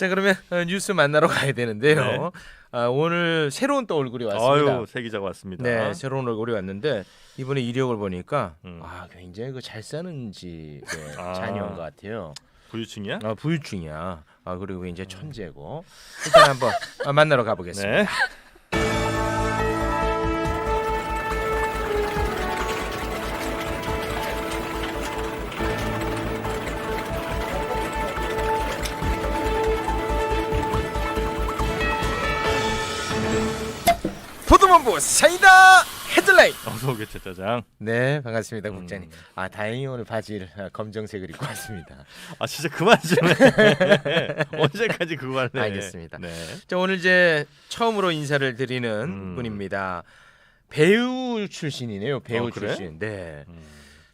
자 그러면 뉴스 만나러 가야 되는데요. 네. 오늘 새로운 또 얼굴이 왔습니다. 아유, 새 기자가 왔습니다. 네, 새로운 얼굴이 왔는데 이번에 이력을 보니까 음. 굉장히 그 잘 사는 집의 아. 자녀인 것 같아요. 부유층이야? 부유층이야. 그리고 이제 천재고. 일단 한번 만나러 가보겠습니다. 네. 포도본부 사이다 헤드라인. 어서 오게 짜장. 네, 반갑습니다, 국장님. 다행히 오늘 바지를 검정색을 입고 왔습니다. 진짜 그만 좀 해. 언제까지 그거 할래? 알겠습니다. 네. 자, 오늘 이제 처음으로 인사를 드리는 분입니다. 배우 출신이네요. 배우 그래? 출신. 네.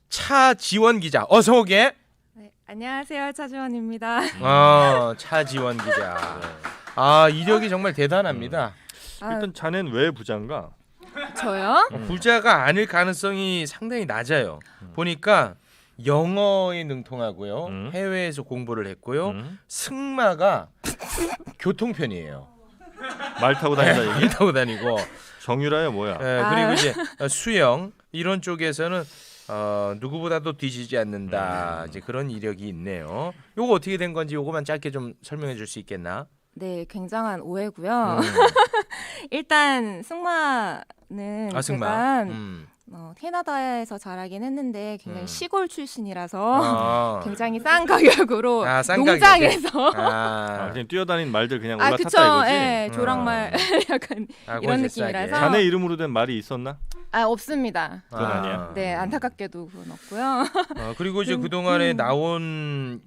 차지원 기자. 어서 오게. 네, 안녕하세요. 차지원입니다. 차지원 기자. 이력이 정말 대단합니다. 일단 자넨 왜 부자인가? 저요? 부자가 아닐 가능성이 상당히 낮아요. 보니까 영어에 능통하고요. 해외에서 공부를 했고요. 승마가 교통편이에요. 말 타고 다닌다 말 얘기? 타고 다니고. 정유라야 뭐야? 그리고 이제 수영 이런 쪽에서는 누구보다도 뒤지지 않는다. 이제 그런 이력이 있네요. 요거 어떻게 된 건지 요거만 짧게 좀 설명해 줄 수 있겠나? 네, 굉장한 오해고요. 일단 승마는 승마. 제가 캐나다에서 자라긴 했는데 굉장히 시골 출신이라서 굉장히 싼 가격으로 싼 농장에서 그냥 뛰어다니는 말들 그냥 그쵸, 올라탔다 이거지? 예, 조랑말 약간 이런 느낌이라서 자네 이름으로 된 말이 있었나? 없습니다. 그건 아니야. 네, 안타깝게도 그건 없고요. 그리고 이제 그동안에 나온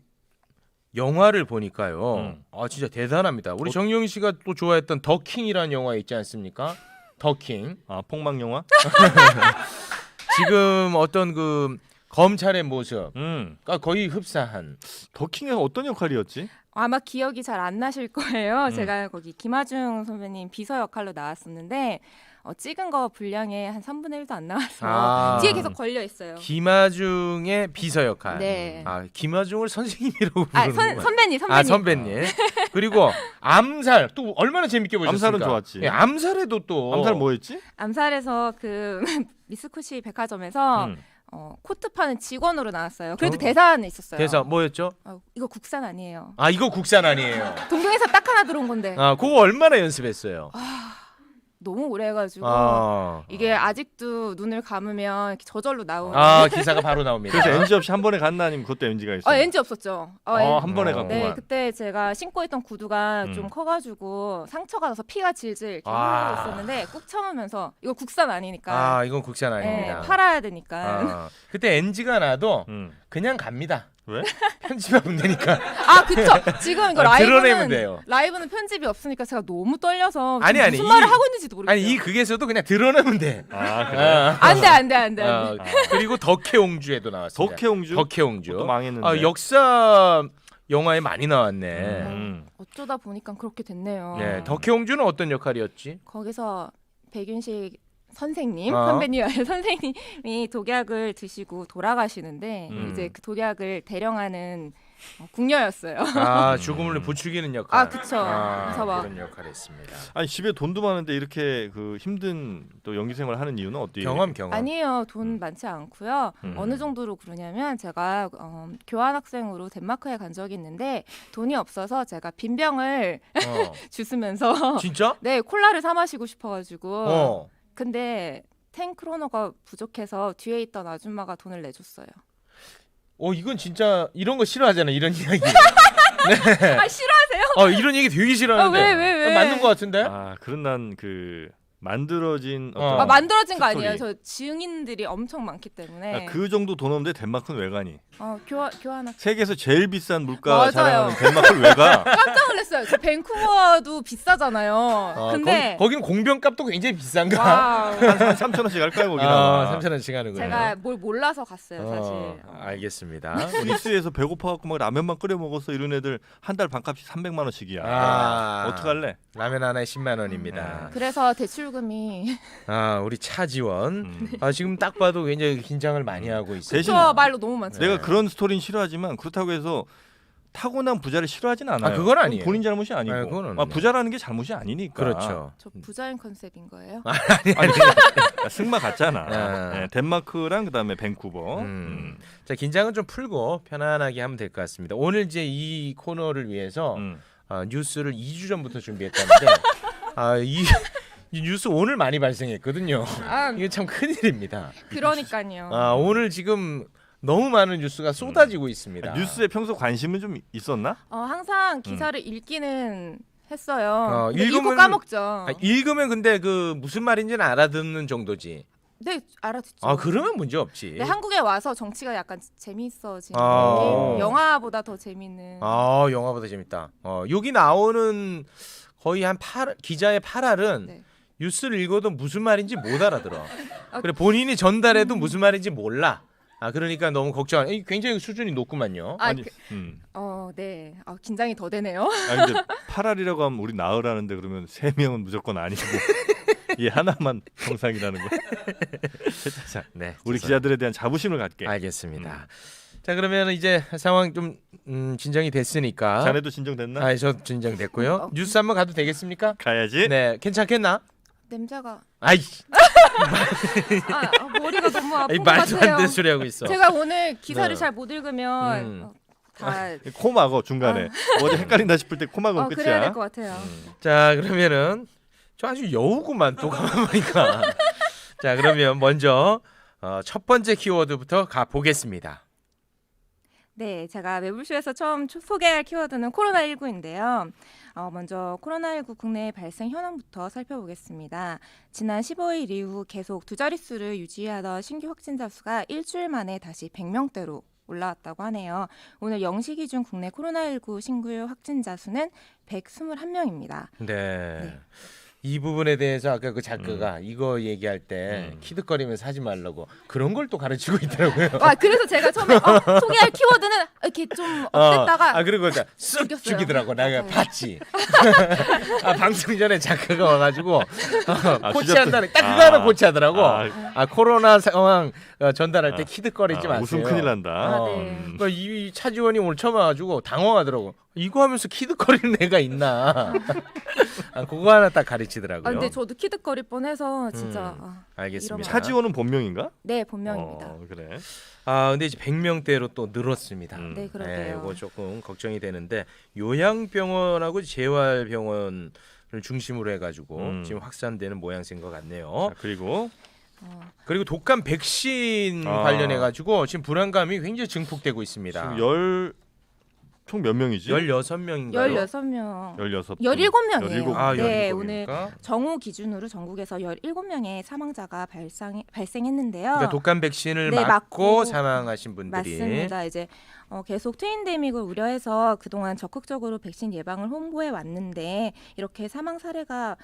영화를 보니까요. 진짜 대단합니다. 우리 정영 씨가 또 좋아했던 더킹이라는 영화 있지 않습니까? 더킹. 폭망 영화? 지금 어떤 그 검찰의 모습 거의 흡사한. 더킹에서 어떤 역할이었지? 아마 기억이 잘 안 나실 거예요. 제가 거기 김하중 선배님 비서 역할로 나왔었는데 찍은 거 분량의 한 3분의 1도 안 나와서 뒤에 계속 걸려 있어요. 김하중의 비서 역할. 네. 김하중을 선생님이라고 부르는 선배님. 선배님. 그리고 암살 또 얼마나 재밌게 보셨습니까? 암살은 좋았지. 암살에도 또 암살 뭐였지? 암살에서 그 미스쿠시 백화점에서 코트 파는 직원으로 나왔어요. 그래도 대사는 있었어요. 대사 뭐였죠? 이거 국산 아니에요. 이거 국산 아니에요. 동경에서 딱 하나 들어온 건데. 그거 얼마나 연습했어요? 너무 오래 해가지고 이게 아직도 눈을 감으면 이렇게 저절로 나오는 기사가 바로 나옵니다. 그래서 NG 없이 한 번에 갔나 아니면 그것도 NG가 있어요? NG 없었죠. 한 번에 갔구만. 네, 그때 제가 신고 있던 구두가 좀 커가지고 상처가 나서 피가 질질 이렇게 흐르고 있었는데 꾹 참으면서 이거 국산 아니니까. 이건 국산 아닙니다. 네, 팔아야 되니까. 그때 NG가 나도 그냥 갑니다. 왜? 편집하면 되니까. 그쵸. 지금 이거 드러내면 돼요. 라이브는 편집이 없으니까 제가 너무 떨려서 아니, 무슨 말을 하고 있는지도 모르겠어요. 이 극에서도 그냥 드러내면 돼. 그래? 안 돼. 그리고 덕혜옹주에도 나왔습니다. 덕혜옹주. 또 망했는데. 역사 영화에 많이 나왔네. 어쩌다 보니까 그렇게 됐네요. 네, 덕혜옹주는 어떤 역할이었지? 거기서 백윤식 선생님이 독약을 드시고 돌아가시는데 이제 그 독약을 대령하는 궁녀였어요. 죽음을 부추기는 역할. 그쵸. 그래서 막 그런 역할했습니다. 아니 집에 돈도 많은데 이렇게 그 힘든 또 연기 생활을 하는 이유는 어때요? 경험. 아니에요. 돈 많지 않고요. 어느 정도로 그러냐면 제가 교환학생으로 덴마크에 간 적이 있는데 돈이 없어서 제가 빈병을 주스면서 진짜? 네, 콜라를 사 마시고 싶어가지고 근데 10크로너가 부족해서 뒤에 있던 아줌마가 돈을 내줬어요. 이건 진짜 이런 거 싫어하잖아. 이런 이야기. 네. 싫어하세요? 이런 얘기 되게 싫어하는데. 왜? 맞는 거 같은데? 그런 난 그 만들어진 만들어진 거 스토리. 아니에요. 저 증인들이 엄청 많기 때문에. 그 정도 돈 없는데 덴마크는 왜 가니? 교환학. 세계에서 제일 비싼 물가 맞아요. 자랑하는 덴마크를 왜 가? 깜짝 놀랐어요. 저 밴쿠버도 비싸잖아요. 근데 거기는 공병값도 굉장히 비싼가? 와우. 한 3,000원씩 할까요 거기나? 3,000원씩 하는 거예요. 제가 뭘 몰라서 갔어요, 사실. 알겠습니다. 스위스에서 배고파갖고 막 라면만 끓여 먹었어 이런 애들 한 달 반값이 300만 원씩이야. 어떡할래? 라면 하나에 10만 원입니다. 그래서 대출금이 우리 차지원. 지금 딱 봐도 굉장히 긴장을 많이 하고 있어요. 대신 저 말로 너무 많죠. 내가 그런 스토리는 싫어하지만 그렇다고 해서 타고난 부자를 싫어하진 않아요. 그건 아니에요. 본인 잘못이 아니고. 네, 그건 아니에요. 부자라는 게 잘못이 아니니까. 그렇죠. 저 부자인 컨셉인 거예요? 아니, 승마 갔잖아. 아. 네, 덴마크랑 그다음에 밴쿠버. 자, 긴장은 좀 풀고 편안하게 하면 될 것 같습니다. 오늘 이제 이 코너를 위해서 뉴스를 2주 전부터 준비했다는데 이 뉴스 오늘 많이 발생했거든요. 이게 참 큰일입니다. 그러니까요. 오늘 지금 너무 많은 뉴스가 쏟아지고 있습니다. 뉴스에 평소 관심은 좀 있었나? 항상 기사를 읽기는 했어요. 근데 읽으면- 읽고 까먹죠. 읽으면 근데 그 무슨 말인지는 알아듣는 정도지. 네, 알아듣죠. 그러면 문제 없지. 네, 한국에 와서 정치가 약간 재미있어지는 아. 느낌? 영화보다 더 재밌는. 영화보다 재밌다. 여기 나오는 거의 기자의 8할은 네. 뉴스를 읽어도 무슨 말인지 못 알아들어. 그래 본인이 전달해도 무슨 말인지 몰라. 그러니까 너무 걱정. 굉장히 수준이 높구만요. 네. 긴장이 더 되네요. 근데 8알이라고 하면 우리 나으라는데 그러면 3명은 무조건 아니고 얘 하나만 정상이라는 거. 자, 네, 우리 기자들에 대한 자부심을 갖게. 알겠습니다. 자, 그러면 이제 상황 좀 진정이 됐으니까. 자네도 진정됐나? 저 진정됐고요. 뉴스 한번 가도 되겠습니까? 가야지. 네, 괜찮겠나? 냄새가. 아이, 머리가 너무 아픈 것 말도 안 같아요. 되는 소리 하고 있어. 제가 오늘 기사를 네. 잘 못 읽으면 다 코 막어 중간에. 어디 헷갈린다 싶을 때 코 막으면 끝이야. 그래야 될 것 같아요. 자, 그러면은 저 아주 여우구만 또 가만 보니까. 자, 그러면 먼저 첫 번째 키워드부터 가 보겠습니다. 네, 제가 매불쇼에서 처음 소개할 키워드는 코로나19인데요. 먼저 코로나19 국내 발생 현황부터 살펴보겠습니다. 지난 15일 이후 계속 두 자릿수를 유지하던 신규 확진자 수가 일주일 만에 다시 100명대로 올라왔다고 하네요. 오늘 0시 기준 국내 코로나19 신규 확진자 수는 121명입니다. 네. 이 부분에 대해서 아까 그 작가가 이거 얘기할 때 키득거리면서 하지 말라고 그런 걸 또 가르치고 있더라고요. 그래서 제가 처음에 소개할 키워드는 이렇게 좀 업됐다가 그리고 쓱 죽였어요. 죽이더라고. 내가 맞아요. 봤지. 방송 전에 작가가 와가지고 코치한다는 딱 그거 아. 하나 코치하더라고. 코로나 상황 전달할 때 키득거리지 마세요. 웃음 큰일 난다. 네. 그러니까 이 차지원이 오늘 처음 와가지고 당황하더라고. 이거 하면서 키득거리는 애가 있나? 그거 하나 딱 가르치더라고요. 근데 저도 키득거릴 뻔해서 진짜. 알겠습니다. 차지원은 본명인가? 네, 본명입니다. 그래. 근데 이제 100명대로 또 늘었습니다. 네, 그러게요. 이거 조금 걱정이 되는데 요양병원하고 재활병원을 중심으로 해가지고 지금 확산되는 모양새인 것 같네요. 자, 그리고 그리고 독감 백신 관련해가지고 지금 불안감이 굉장히 증폭되고 있습니다. 지금 총 몇 명이지? 16명인가요? 16명. 16. 17명이에요. 네, 17명입니까? 오늘 정오 기준으로 전국에서 17명의 사망자가 발생했는데요. 그러니까 독감 백신을 네, 맞고 맞고 사망하신 분들이 맞습니다. 이제 계속 트윈데믹을 우려해서 그동안 적극적으로 백신 예방을 홍보해 왔는데 이렇게 사망 사례가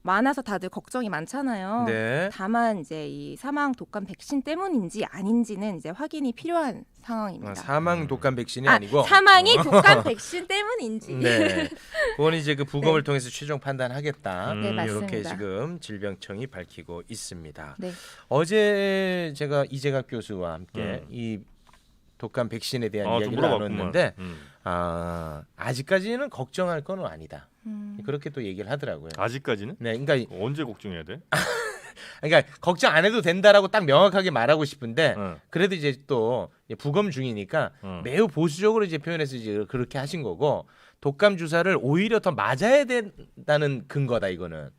많아서 다들 걱정이 많잖아요. 네. 다만 이제 이 사망 독감 백신 때문인지 아닌지는 이제 확인이 필요한 상황입니다. 사망 독감 백신이 아니고 사망이 독감 백신 때문인지. 네. 그건 이제 그 부검을 통해서 최종 판단하겠다. 네, 맞습니다. 이렇게 지금 질병청이 밝히고 있습니다. 네. 어제 제가 이재갑 교수와 함께 이 독감 백신에 대한 좀 이야기를 물어봤구만. 나눴는데 아직까지는 걱정할 건 아니다. 음. 그렇게 또 얘기를 하더라고요. 아직까지는? 네, 그러니까 언제 걱정해야 돼? 걱정 안 해도 된다라고 딱 명확하게 말하고 싶은데 어. 그래도 이제 또 부검 중이니까 매우 보수적으로 이제 표현해서 이제 그렇게 하신 거고 독감 주사를 오히려 더 맞아야 된다는 근거다 이거는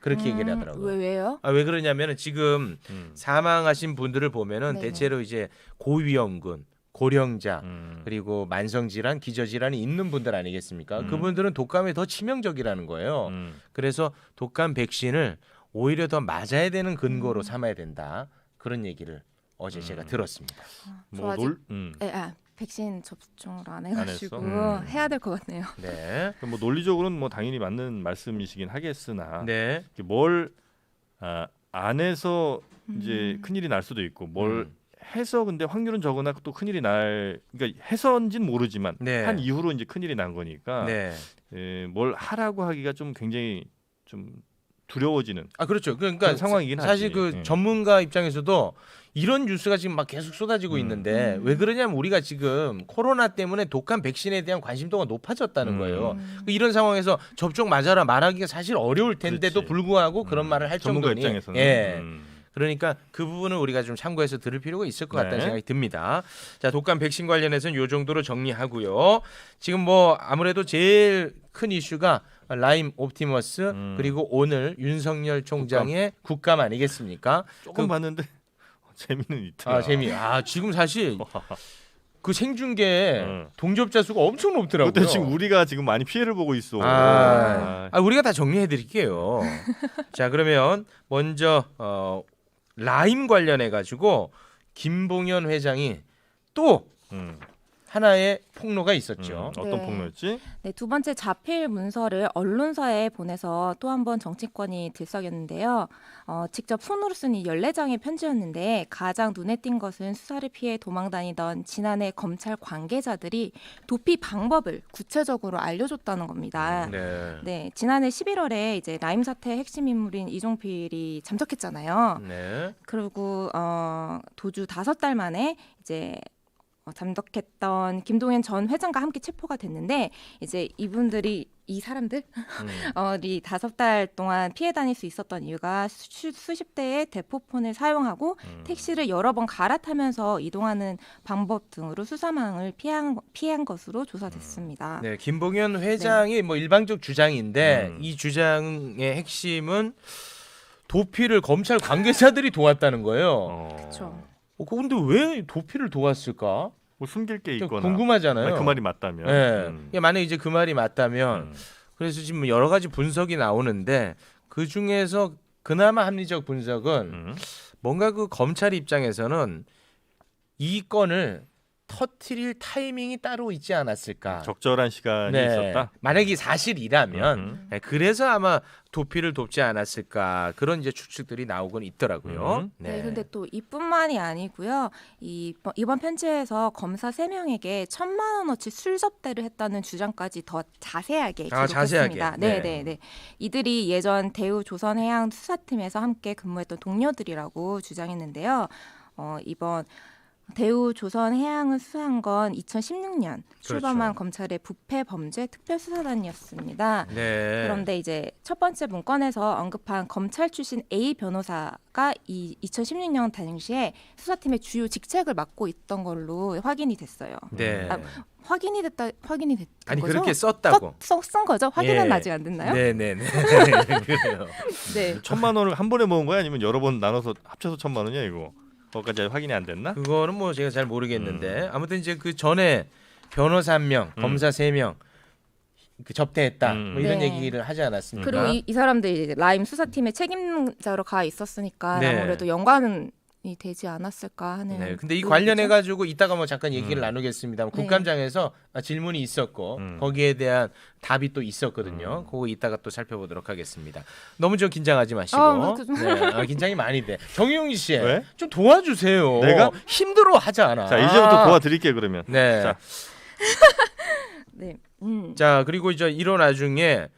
그렇게 얘기를 하더라고요. 왜요? 왜 그러냐면은 지금 사망하신 분들을 보면은 네네. 대체로 이제 고위험군, 고령자 그리고 만성 질환, 기저 질환이 있는 분들 아니겠습니까? 그분들은 독감에 더 치명적이라는 거예요. 그래서 독감 백신을 오히려 더 맞아야 되는 근거로 삼아야 된다. 그런 얘기를 어제 제가 들었습니다. 뭐 저 아직 놀, 백신 접종을 안 안 해가지고 했어? 해야 될 것 같네요. 네. 뭐 논리적으로는 뭐 당연히 맞는 말씀이시긴 하겠으나 네. 뭘 안 해서 이제 큰일이 날 수도 있고 뭘 해서 근데 확률은 적으나 또 큰일이 그러니까 해서인지는 모르지만 네. 한 이후로 이제 큰일이 난 거니까 네. 뭘 하라고 하기가 좀 굉장히 좀 두려워지는 그렇죠. 그러니까 그런 상황이긴 사실 하지. 그 예. 전문가 입장에서도 이런 뉴스가 지금 막 계속 쏟아지고 있는데 왜 그러냐면 우리가 지금 코로나 때문에 독감 백신에 대한 관심도가 높아졌다는 거예요. 이런 상황에서 접종 맞아라 말하기가 사실 어려울 텐데도 그렇지. 불구하고 그런 말을 할 전문가 정도니 입장에서는 예. 그러니까 그 부분을 우리가 좀 참고해서 들을 필요가 있을 것 같다는 네. 생각이 듭니다. 자, 독감 백신 관련해서는 이 정도로 정리하고요. 지금 뭐 아무래도 제일 큰 이슈가 라임 옵티머스 그리고 오늘 윤석열 총장의 국감 아니겠습니까? 조금 봤는데 재미는 있더라. 지금 사실 그 생중계 동접자 수가 엄청 높더라고요. 그때 지금 우리가 지금 많이 피해를 보고 있어. 우리가 다 정리해 드릴게요. 자, 그러면 먼저 라임 관련해 가지고 김봉현 회장이 또 하나의 폭로가 있었죠. 어떤 네. 폭로였지? 네, 두 번째 자필 문서를 언론사에 보내서 또 한 번 정치권이 들썩였는데요. 직접 손으로 쓴 이 14장의 편지였는데 가장 눈에 띈 것은 수사를 피해 도망 다니던 지난해 검찰 관계자들이 도피 방법을 구체적으로 알려줬다는 겁니다. 네, 지난해 11월에 이제 라임 사태 핵심 인물인 이종필이 잠적했잖아요. 네. 그리고 도주 5달 만에 이제 잠적했던 김동현 전 회장과 함께 체포가 됐는데 이제 이분들이 이 사람들이 5달 동안 피해 다닐 수 있었던 이유가 수십 대의 대포폰을 사용하고 택시를 여러 번 갈아타면서 이동하는 방법 등으로 수사망을 피한 것으로 조사됐습니다. 네, 김봉현 회장이 뭐 일방적 주장인데 이 주장의 핵심은 도피를 검찰 관계자들이 도왔다는 거예요. 그렇죠. 근데 왜 도피를 도왔을까? 뭐 숨길 게 좀 있거나. 궁금하잖아요. 그 말이 맞다면. 네. 만약에 이제 그 말이 맞다면 그래서 지금 여러 가지 분석이 나오는데 그 중에서 그나마 합리적 분석은 뭔가 그 검찰 입장에서는 이 건을 터트릴 타이밍이 따로 있지 않았을까. 적절한 시간이 있었다. 만약에 사실이라면 그래서 아마 도피를 돕지 않았을까 그런 이제 추측들이 나오곤 있더라고요. 네, 근데 또 이뿐만이 아니고요. 이번 편지에서 검사 3명에게 1,000만 원어치 술 접대를 했다는 주장까지 더 자세하게 기록했습니다. 자세하게. 네. 이들이 예전 대우 조선해양 수사팀에서 함께 근무했던 동료들이라고 주장했는데요. 이번 대우 조선해양을 수사한 건 2016년 출범한 검찰의 부패 범죄 특별수사단이었습니다. 네. 그런데 이제 첫 번째 문건에서 언급한 검찰 출신 A 변호사가 이 2016년 당시에 수사팀의 주요 직책을 맡고 있던 걸로 확인이 됐어요. 네. 확인이 됐던 아니 거죠? 그렇게 썼다고. 쓴 거죠? 확인은 예. 아직 안 됐나요? 네네네. 그래요. 네. 1,000만 원을 한 번에 모은 거야? 아니면 여러 번 나눠서 합쳐서 1,000만 원이야 이거? 그것까지 확인이 안 됐나? 그거는 뭐 제가 잘 모르겠는데 아무튼 이제 그 전에 변호사 1명, 검사 3명 그 접대했다 뭐 이런 네. 얘기를 하지 않았습니까? 그리고 이 사람들이 이제 라임 수사팀의 책임자로 가 있었으니까 네. 아무래도 연관이 되지 않았을까 하는. 네, 근데 이 의혹이죠. 관련해 가지고 이따가 뭐 잠깐 얘기를 나누겠습니다. 네. 국감장에서 질문이 있었고 거기에 대한 답이 또 있었거든요. 그거 이따가 또 살펴보도록 하겠습니다. 너무 좀 긴장하지 마시고. 네, 긴장이 많이 돼. 정유용 씨, 왜? 좀 도와주세요. 내가? 힘들어 하잖아. 자 이제부터 도와드릴게 그러면. 네. 자. 네. 자 그리고 이제 이런 와중에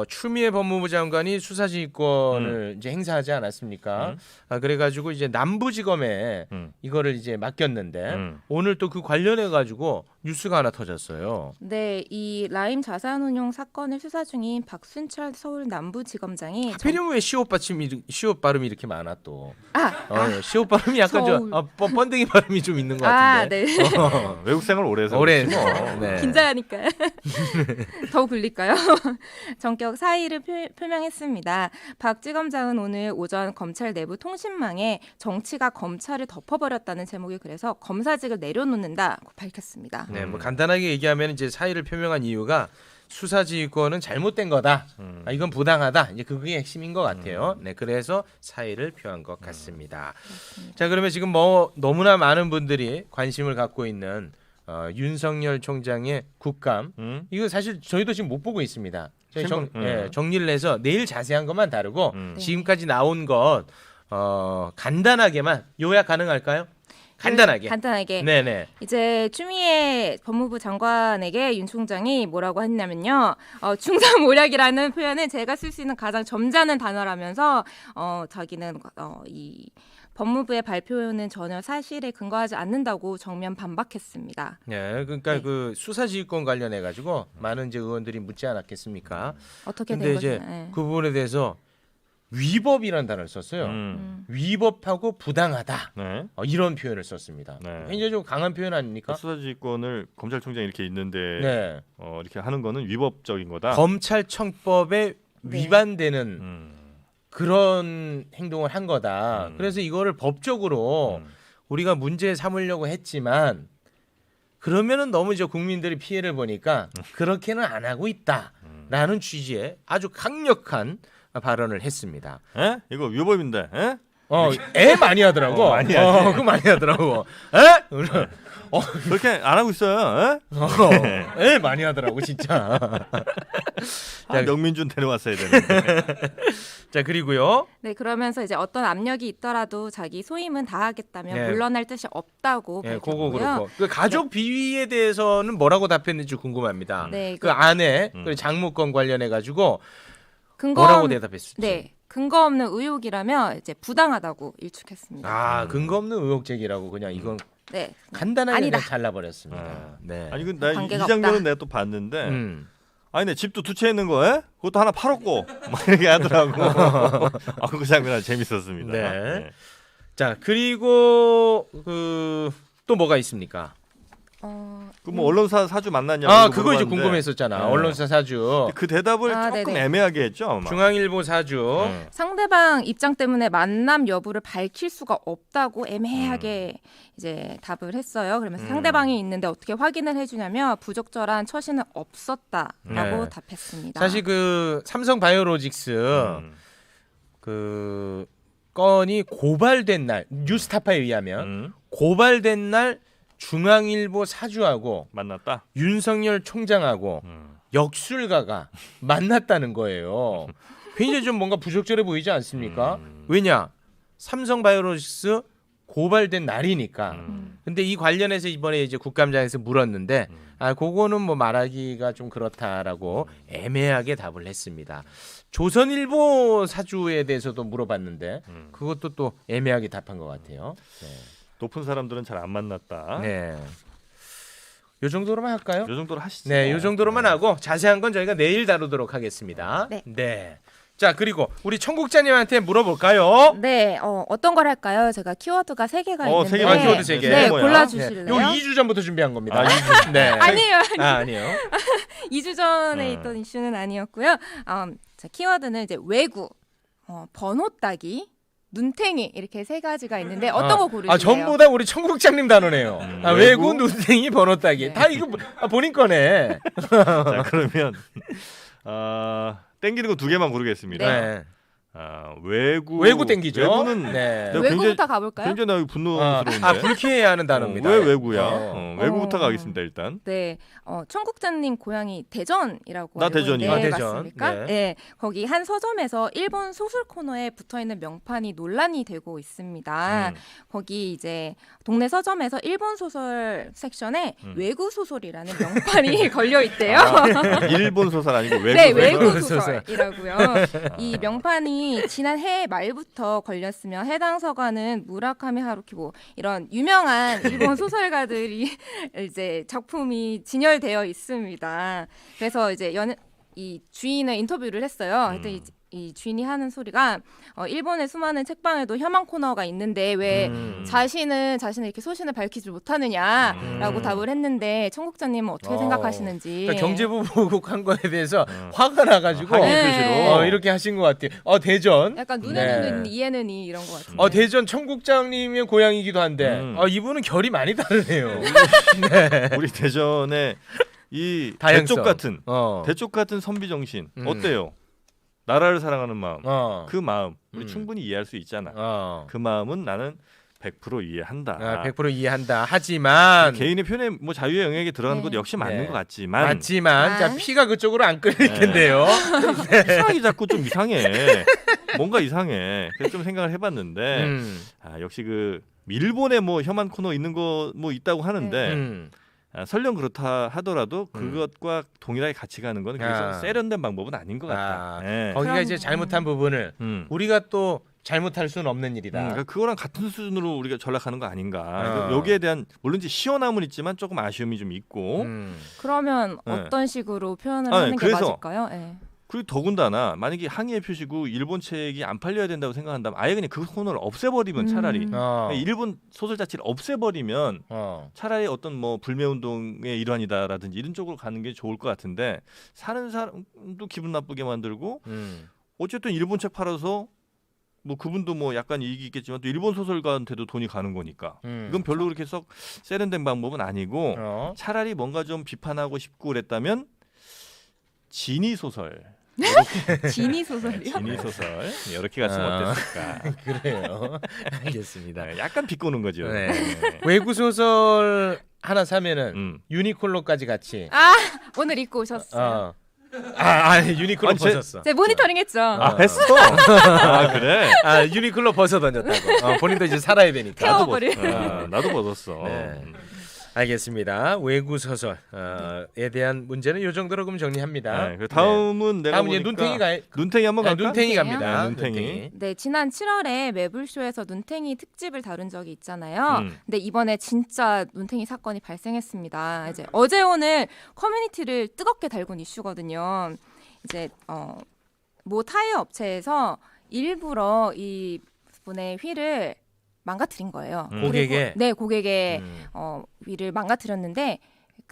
추미애 법무부 장관이 수사지휘권을 이제 행사하지 않았습니까? 그래가지고 이제 남부지검에 이거를 이제 맡겼는데 오늘 또 그 관련해 가지고 뉴스가 하나 터졌어요. 네, 이 라임 자산운용 사건을 수사 중인 박순철 서울 남부지검장이 하필이면 왜 시옷 발음이 이렇게 많아 또? 시옷 발음이 약간 좀 번데기 발음이 좀 있는 것 같은데. 네. 외국 생활 오래 해서. 오래 그렇지 했어. 뭐. 네. 긴장하니까요. 더 굴릴까요? 전격 사의를 표명했습니다. 박 지검장은 오늘 오전 검찰 내부 통신망에 정치가 검찰을 덮어버렸다는 제목이 그래서 검사직을 내려놓는다고 밝혔습니다. 네, 뭐 간단하게 얘기하면 이제 사의를 표명한 이유가 수사지휘권은 잘못된 거다. 이건 부당하다. 이제 그게 핵심인 것 같아요. 네, 그래서 사의를 표한 것 같습니다. 자, 그러면 지금 뭐 너무나 많은 분들이 관심을 갖고 있는 윤석열 총장의 국감. 이거 사실 저희도 지금 못 보고 있습니다. 저희 정리를 해서 내일 자세한 것만 다루고 지금까지 나온 것 간단하게만 요약 가능할까요? 간단하게. 네네. 이제 추미애 법무부 장관에게 윤 총장이 뭐라고 했냐면요. 중상모략이라는 표현은 제가 쓸 수 있는 가장 점잖은 단어라면서 자기는 이 법무부의 발표는 전혀 사실에 근거하지 않는다고 정면 반박했습니다. 네, 그러니까 네. 그 수사지휘권 관련해 가지고 많은 이제 의원들이 묻지 않았겠습니까? 어떻게 근데 된 이제 거죠? 네. 그 부분에 대해서 위법이라는 단어를 썼어요. 위법하고 부당하다. 네. 이런 표현을 썼습니다. 네. 굉장히 좀 강한 표현 아닙니까? 수사지휘권을 검찰총장이 이렇게 있는데 네. 이렇게 하는 거는 위법적인 거다. 검찰청법에 네. 위반되는 음. 그런 행동을 한 거다. 그래서 이거를 법적으로 우리가 문제 삼으려고 했지만 그러면은 너무 이제 국민들이 피해를 보니까 그렇게는 안 하고 있다라는 취지의 아주 강력한 발언을 했습니다. 에? 이거 위법인데. 에? 애 많이 하더라고. 많이 하지. 그거 많이 하더라고. 에? 그렇게 안 하고 있어요. 에? 애 많이 하더라고 진짜. 명민준 데려왔어야 되는데. 자 그리고요. 네, 그러면서 이제 어떤 압력이 있더라도 자기 소임은 다하겠다면 네. 물러날 뜻이 없다고 예, 밝혔고요. 그거 그렇고 그 가족 비위에 대해서는 뭐라고 답했는지 궁금합니다. 네, 그 아내 그 장모권 관련해 가지고 근거 뭐라고 대답했을지. 네, 근거 없는 의혹이라며 이제 부당하다고 일축했습니다. 근거 없는 의혹 제기라고 그냥 이건 네, 간단하게 아니다. 그냥 잘라버렸습니다. 네. 아니 근데 이 관계가 장면은 없다. 내가 또 봤는데. 음. 내 집도 두 채 있는 거, 에? 그것도 하나 팔았고, 막 이렇게 하더라고. 그 장면 아주 재밌었습니다. 네. 자 그리고 그 또 뭐가 있습니까? 그 뭐 언론사 사주 만났냐고. 그거 이제 물어봤는데, 궁금했었잖아. 네. 언론사 사주. 그 대답을 조금 네네. 애매하게 했죠. 아마. 중앙일보 사주. 상대방 입장 때문에 만남 여부를 밝힐 수가 없다고 애매하게 이제 답을 했어요. 그러면서 상대방이 있는데 어떻게 확인을 해주냐면 부적절한 처신은 없었다라고 네. 답했습니다. 사실 그 삼성 바이오로직스 그 건이 고발된 날 뉴스타파에 의하면 고발된 날 중앙일보 사주하고 만났다. 윤석열 총장하고 역술가가 만났다는 거예요. 굉장히 좀 뭔가 부적절해 보이지 않습니까? 왜냐? 삼성바이오로직스 고발된 날이니까. 근데 이 관련해서 이번에 이제 국감장에서 물었는데 그거는 뭐 말하기가 좀 그렇다라고 애매하게 답을 했습니다. 조선일보 사주에 대해서도 물어봤는데 그것도 또 애매하게 답한 것 같아요. 높은 사람들은 잘 안 만났다. 네. 요 정도로만 할까요? 요 정도로 하시죠. 네, 요 정도로만 하고 자세한 건 저희가 내일 다루도록 하겠습니다. 네. 자, 그리고 우리 청국자님한테 물어볼까요? 네, 어떤 걸 할까요? 제가 키워드가 3개가 있는데 세 개만 키워드 세 개. 네, 뭐야? 골라주실래요? 요 2주 전부터 준비한 겁니다. 2주. 네. 아니에요. 아니요. 2주 전에 있던 이슈는 아니었고요. 자, 키워드는 이제 외구, 번호 따기, 눈탱이 이렇게 3가지가 있는데 어떤 거 고르실래요? 전부 다 우리 청국장님 단어네요. 외국 눈탱이 번호 따기. 네. 다 이거 본인 거네. 자, 그러면 땡기는 거 2개만 고르겠습니다. 네. 외구 땡기죠. 외구는 네. 내가 외구부터 가볼까요? 굉장히 분노스러운데. 불쾌해야 하는 단어입니다. 왜 외구야? 외구부터 어. 가겠습니다 일단. 네, 청국장님 고향이 대전이라고 나 알고 대전이요. 있는데 대전. 맞습니까? 네. 네, 거기 한 서점에서 일본 소설 코너에 붙어 있는 명판이 논란이 되고 있습니다. 거기 이제 동네 서점에서 일본 소설 섹션에 외구 소설이라는 명판이 걸려 있대요. 일본 소설 아니고 외구. 네, 외구 외구 소설. 소설이라고요. 이 명판이 지난해 말부터 걸렸으며 해당 서가는 무라카미 하루키고 이런 유명한 일본 소설가들이 이제 작품이 진열되어 있습니다. 그래서 이제 이 주인의 인터뷰를 했어요. 그때 이 주인이 하는 소리가 일본의 수많은 책방에도 혐한 코너가 있는데 왜 자신을 이렇게 소신을 밝히지 못하느냐라고 답을 했는데 청국장님은 어떻게 생각하시는지. 그러니까 경제부 보고한 거에 대해서 화가 나가지고 항의 표시로. 이렇게 하신 것 같아요. 대전. 약간 눈에는 네. 눈, 이에는 이 이런 것 같은데. 대전 청국장님의 고향이기도 한데 이분은 결이 많이 다르네요. 우리 대전에 이 다양성. 대쪽 같은 선비 정신 어때요? 나라를 사랑하는 마음, 그 마음 우리 충분히 이해할 수 있잖아. 그 마음은 나는 100% 이해한다. 100% 이해한다. 하지만 개인의 표현의 뭐 자유의 영역에 들어가는 것도 역시 맞는 것 같지만 자, 피가 그쪽으로 안 끌릴 텐데요. 생각이 자꾸 좀 이상해. 뭔가 이상해. 그래서 좀 생각을 해봤는데 역시 그 일본에 뭐 혐한 코너 있는 거 뭐 있다고 하는데 음. 설령 그렇다 하더라도 그것과 동일하게 같이 가는 건 그래서 세련된 방법은 아닌 것 같다. 예. 거기가 이제 잘못한 부분을 우리가 또 잘못할 수는 없는 일이다. 그러니까 그거랑 같은 수준으로 우리가 전락하는 거 아닌가. 여기에 대한 물론 이제 시원함은 있지만 조금 아쉬움이 좀 있고. 그러면 네. 어떤 식으로 표현을 아, 하는 게 그래서 맞을까요? 네. 그리고 더군다나 만약에 항의의 표시고 일본 책이 안 팔려야 된다고 생각한다면 아예 그냥 그 코너를 없애버리면 차라리 일본 소설 자체를 없애버리면 차라리 어떤 뭐 불매운동의 일환이다라든지 이런 쪽으로 가는 게 좋을 것 같은데 사는 사람도 기분 나쁘게 만들고 어쨌든 일본 책 팔아서 뭐 그분도 뭐 약간 이익이 있겠지만 또 일본 소설가한테도 돈이 가는 거니까 이건 별로 그렇게 썩 세련된 방법은 아니고 차라리 뭔가 좀 비판하고 싶고 그랬다면 진위 소설 진위 소설이요? 진위 소설 이렇게 갔으면 어땠을까? 그래요. 알겠습니다. 네, 약간 비꼬는 거죠. 네. 외구 소설 하나 사면은 유니클로까지 같이. 오늘 입고 오셨어요. 유니클로 아니, 벗었어. 제 모니터링했죠. 했어. 그래. 유니클로 벗어 던졌다고. 본인도 이제 살아야 되니까. 태워버릴. 나도 벗었어. 네. 알겠습니다. 외구 소설에 대한 문제는 이 정도로 그럼 정리합니다. 네, 다음은 내가 다음은 이제 보니까 눈탱이가 눈탱이 한번 갈까? 눈탱이 갑니다. 눈탱이. 네, 지난 7월에 매불쇼에서 눈탱이 특집을 다룬 적이 있잖아요. 근데 이번에 진짜 눈탱이 사건이 발생했습니다. 이제 어제 오늘 커뮤니티를 뜨겁게 달군 이슈거든요. 이제 모 타이어 업체에서 일부러 이 분의 휠을 망가뜨린 거예요. 고객의? 네, 고객의 휠을 망가뜨렸는데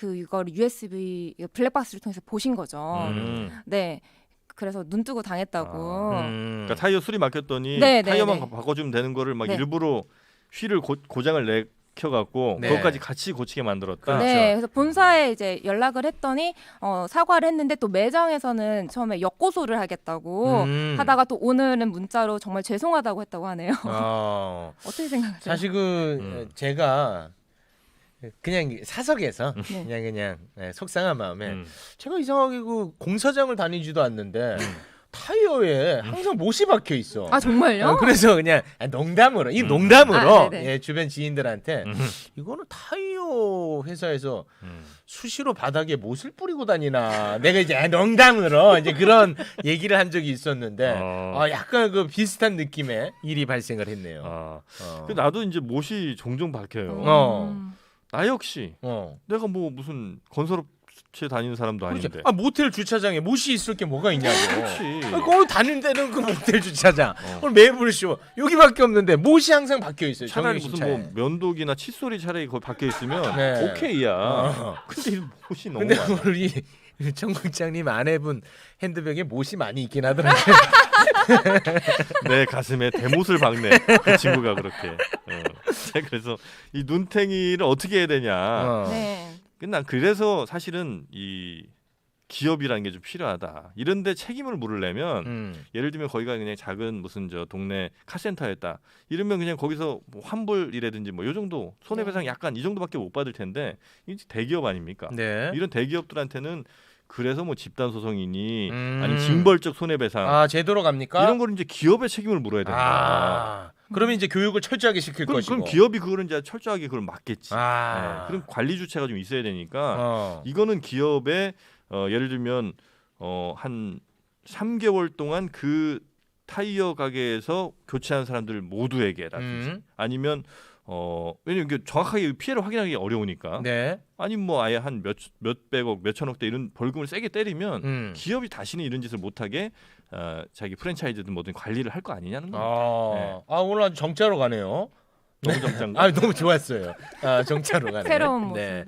이걸 USB 블랙박스를 통해서 보신 거죠. 네. 그래서 눈 뜨고 당했다고. 그러니까 타이어 수리 맡겼더니 네, 타이어만 네. 바꿔주면 되는 거를 막 네. 일부러 휠을 고장을 내켜갖고 네. 그것까지 같이 고치게 만들었다. 그렇죠. 네, 그래서 본사에 이제 연락을 했더니 사과를 했는데 또 매장에서는 처음에 역고소를 하겠다고 하다가 또 오늘은 문자로 정말 죄송하다고 했다고 하네요. 어떻게 생각하세요? 사실 제가 그냥 사석에서 네. 그냥 속상한 마음에 제가 이상하게 공사장을 다니지도 않는데 타이어에 항상 못이 박혀 있어. 아 정말요? 그래서 그냥 농담으로 농담으로 네네. 주변 지인들한테 이거는 타이어 회사에서 수시로 바닥에 못을 뿌리고 다니나 내가 이제 농담으로 이제 그런 얘기를 한 적이 있었는데 약간 비슷한 느낌의 일이 발생을 했네요. 나도 이제 못이 종종 박혀요. 나 역시 내가 뭐 무슨 건설업체 다니는 사람도 그렇죠. 아닌데. 모텔 주차장에 못이 있을 게 뭐가 있냐고. 그렇지. 거기 다니는 데는 그 모텔 주차장. 오늘 매불쇼 여기밖에 없는데 못이 항상 박혀 있어요. 차라리 정규 무슨 신차에. 뭐 면도기나 칫솔이 차라리 거기 박혀 있으면 네. 오케이야. 근데 이 못이 너무 근데 많아. 우리 정 국장님 아내분 핸드백에 못이 많이 있긴 하더라고요. 내 가슴에 대못을 박네. 그 친구가 그렇게. 그래서 이 눈탱이를 어떻게 해야 되냐. 네. 난 그래서 사실은 이 기업이라는 게 좀 필요하다. 이런데 책임을 물으려면 예를 들면 거기가 그냥 작은 무슨 동네 카센터였다. 이러면 그냥 거기서 뭐 환불이라든지 뭐 요 정도 손해배상 약간 이 정도밖에 못 받을 텐데 이게 대기업 아닙니까? 네. 이런 대기업들한테는 그래서 뭐 집단 소송이니 아니면 징벌적 손해배상 제도로 갑니까? 이런 거를 이제 기업의 책임을 물어야 된다. 그러면 이제 교육을 철저하게 시킬 것이고. 그럼 기업이 그거를 이제 철저하게 그걸 막겠지. 네. 아. 그럼 관리 주체가 좀 있어야 되니까 이거는 기업의 예를 들면 한 3개월 동안 그 타이어 가게에서 교체한 사람들 모두에게라든지 아니면 왜냐면 이게 정확하게 피해를 확인하기 어려우니까. 네. 아니면 뭐 아예 한 몇백억, 몇천억대 이런 벌금을 세게 때리면 기업이 다시는 이런 짓을 못하게 자기 프랜차이즈든 뭐든 관리를 할 거 아니냐는 거예요. 네. 오늘 아주 정자로 가네요. 너무 정장가. 너무 좋았어요. 정자로 가네. 새로운 모습. 네.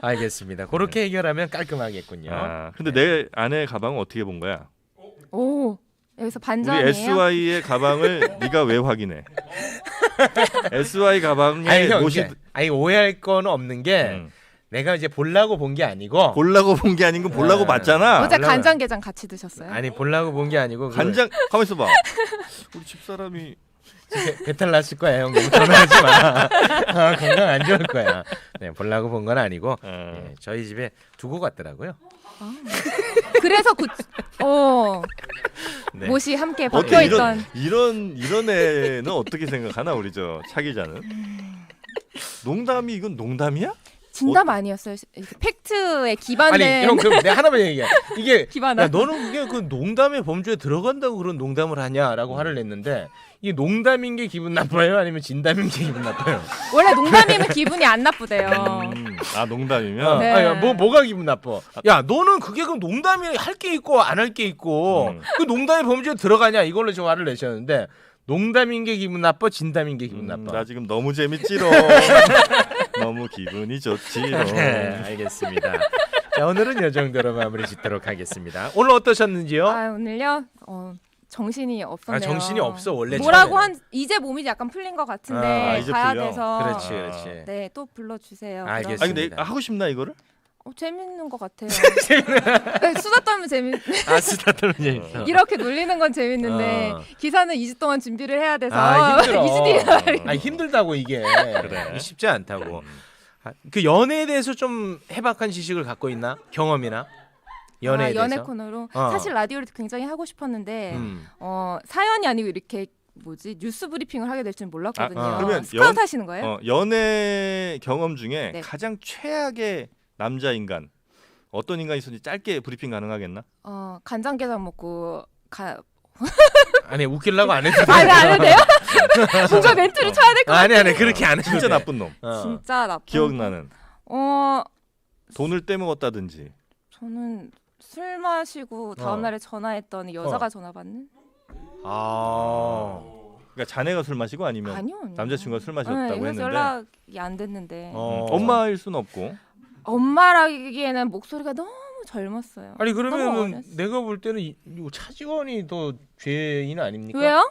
알겠습니다. 그렇게 해결하면 깔끔하겠군요. 근데 내 아내 가방은 어떻게 본 거야? 오, 여기서 우리 반전이에요. SY의 가방을 네가 왜 확인해? SY 가방에 못이 오해할 건 없는 게 내가 이제 보려고 본 게 아니고 보려고 본 게 아닌 건 보려고 봤잖아. 어제 간장게장 같이 드셨어요? 보려고 본 게 아니고 간장 가만 있어 봐. 우리 집사람이 배탈 났을 거야 형. 너무 전화하지 마. 건강 안 좋을 거야. 네, 보려고 본 건 아니고 저희 집에 두고 갔더라고요. 그래서 네. 못이 함께 박혀 있던. 이런 애는 어떻게 생각하나 우리 차 기자는? 농담이 이건 농담이야? 진담 아니었어요. 팩트에 기반된. 아니 형 그럼 내가 하나만 얘기해. 이게 기반한. 야, 너는 그게 그 농담의 범주에 들어간다고 그런 농담을 하냐라고 화를 냈는데 이게 농담인 게 기분 나빠요? 아니면 진담인 게 기분 나빠요? 원래 농담이면 기분이 안 나쁘대요. 아 농담이면. 네. 아니, 뭐가 기분 나빠? 야 너는 그게 그 농담이 할 게 있고 안 할 게 있고 그 농담의 범주에 들어가냐 이걸로 좀 화를 내셨는데 농담인 게 기분 나빠? 진담인 게 기분 나빠? 나 지금 너무 재밌지롱. 너무 기분이 좋지롱. 네, 알겠습니다. 자 오늘은 이 정도로 마무리 짓도록 하겠습니다. 오늘 어떠셨는지요? 아, 오늘요? 정신이 없었네요. 정신이 없어 원래. 뭐라고 이제 몸이 약간 풀린 것 같은데 이제 가야 풀려? 돼서. 그렇지. 네, 또 불러주세요. 알겠습니다. 아니 근데 하고 싶나 이거를? 재밌는 것 같아요. 네, 수다 떨면 수다 떨면 재밌어. 이렇게 놀리는 건 재밌는데 기사는 2주 동안 준비를 해야 돼서 힘들어. 2주 뒤에 나가야 아니 힘들다고 이게 그래. 쉽지 않다고. 그 연애에 대해서 좀 해박한 지식을 갖고 있나? 경험이나? 연애에 대해서? 연애 코너로 사실 라디오를 굉장히 하고 싶었는데 음. 사연이 아니고 이렇게 뉴스 브리핑을 하게 될 줄 몰랐거든요. 그러면 스카우트 하시는 거예요? 연애 경험 중에 네. 가장 최악의 남자 인간 어떤 인간이 있었는지 짧게 브리핑 가능하겠나? 간장게장 먹고 아니 웃기려고 안 해도 안 해도 돼요? 뭔가 멘트를 쳐야 될 것 같아요. 아니 그렇게 안 해도 진짜 돼. 나쁜 놈. 진짜 나쁜. 기억나는. 어 돈을 떼먹었다든지. 저는 술 마시고 다음 날에 전화했더니 여자가 전화 받는? 그러니까 자네가 술 마시고 아니면 아니요. 남자친구가 술 마셨다고 네, 했는데 연락이 안 됐는데 엄마일 순 없고. 엄마라기에는 목소리가 너무 젊었어요. 아니 너무 그러면 어렸어요. 내가 볼 때는 차지원이 더 죄인 아닙니까? 왜요?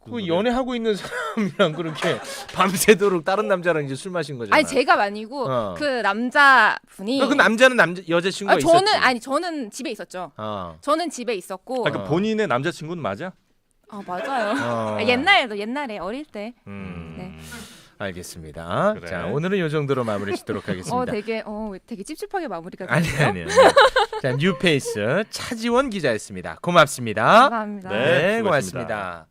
그 연애하고 있는 사람이랑 그렇게 밤새도록 다른 남자랑 이제 술 마신 거잖아. 아니 제가 아니고 그 남자분이. 그 남자는 여자친구가 있었지. 저는 집에 있었죠. 어. 저는 집에 있었고. 그러니까 본인의 남자친구는 맞아? 맞아요. 옛날에 어릴 때. 네. 알겠습니다. 그래. 자 오늘은 이 정도로 마무리 짓도록 하겠습니다. 되게 cepcep하게 마무리가 아니요. 자 뉴페이스 차지원 기자였습니다. 고맙습니다. 감사합니다. 네, 고맙습니다. 수고하셨습니다.